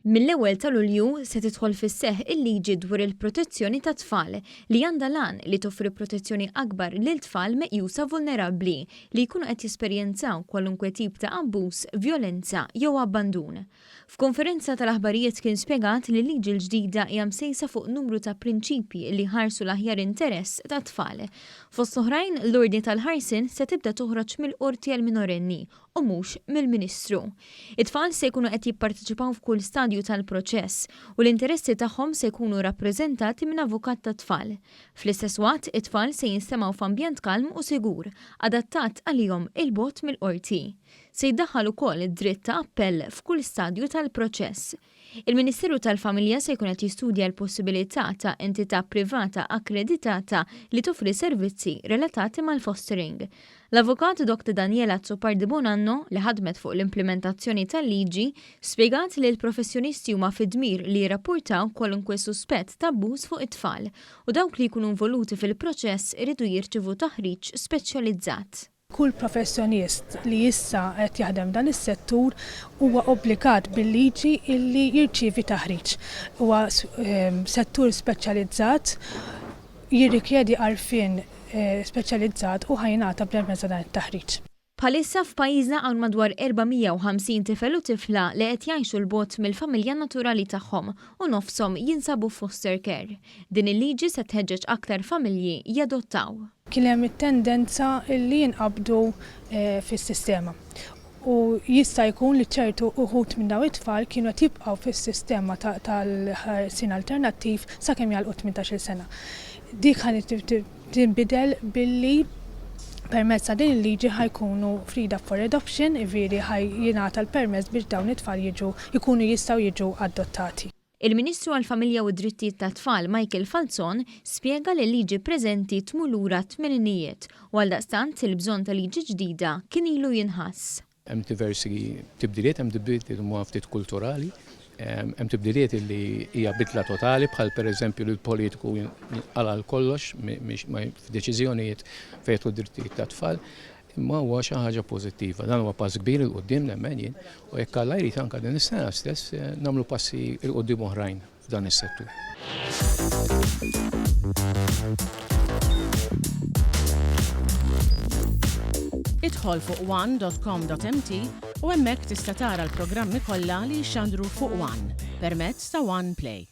Mill-ewwel ta' Lulju se tidħol fis-seħħ il-liġi dwar il-protezzjoni ta' tfal li għandha lan li toffri protezzjoni akbar lil tfal meqjusa vulnerabbli li jkunu qed jesperjenzaw kwalunkwe tip ta' abbuż, vjolenza jew abbandun. F'konferenza tal-aħbarijiet kien spjegat li l-liġi l-ġdida hija msejsa fuq numru ta' prinċipji li ħarsu l-aħjar interess ta' tfal. Fost oħrajn l-ordni tal-ħarsin se tibda toħroġ mill-qorti għal minorenni u mhux mill-Ministru. It-tfal se jkunu qed jipparteċipaw f'kull stadju tal-proċess u l-interessi tagħhom se jkunu rappreżentati minn avukat ta' tfal. Fl-istess waqt, it-tfal se jinstemaw f'ambjent kalm u sigur, adattat għalihom il-bogħod mill-qorti. Se jiddaħħal ukoll id-dritt ta' appell f'kull stadju tal-proċess. Il-Ministeru tal-Familja se jkun qed jistudja l-possibilità ta' entità privata akkreditata li toffri servizzi relatati mal-fostering. L-avukat Dr. Daniela Zzopardi Bonanno, li ħadmet fuq l-implementazzjoni tal-liġi, spjegat li l-professjonisti huma fid-dmir li jirrapportaw kwalunkwe suspett ta' abbuż fuq it-tfal u dawk li jkunu involuti fil-proċess iridu jirċivu taħriġ speċjalizzat. Kull professjonist li issa qed jaħdem dan is-settur huwa obbligat bil-liġi illi jirċievi taħriġ. Huwa settur speċjalizzat jirrikjedi għarfien speċjalizzat u ħajnata bl-permezz dan it-taħriġ. Bħalissa f'pajjiżna hawn madwar 450 tifel u tifla li qed jgħixu l-bogħod mill-familja naturali tagħhom u nofshom jinsabu foster care. Din il-liġi se tħeġġeġ aktar familji jadottaw. Kien hemm it-tendenza li jinqabdu fis-sistema. U jista' jkun li ċertu uħud minn dawn it-tfal kienu qed jibqgħu fis-sistema tal-ħarsien alternattiv sakemm jagħlqu 18-il sena. Dik ħadd tinbidel billi permezz ta' din il-liġi ħajkunu freed up for adoption, iviri jingħata l-permezz biex dawn it-tfal jkunu jistgħu jiġu adottati. Il-Ministru għall-Familja u d-Drittijiet tat-Tfal Michael Falzon spjega li l-liġi preżenti tmur lura t-tmeninijiet u għaldaqstant il-bżonn ta' liġi ġdida kien ilu jinħass. Hemm diversi tibdiliet, hemm tibdiliet huma ftit kulturali, hemm tibdiliet li hija bidla totali bħal pereżempju li l-politiku għala kollox f'deċiżjonijiet fejn d-drittijiet tat-tfal, imma huwa xi ħaġa pożittiva. Dan huwa pass kbir il qudiem nemmen jien u jekk Alla jrid anke din is-sena stess nagħmlu passi il qudiem oħrajn f'dan is-settur. Idħol fuq one.com.mt u hemmhekk tista' tara l-programmi kollha li jxandru fuq One permezz ta' One Play.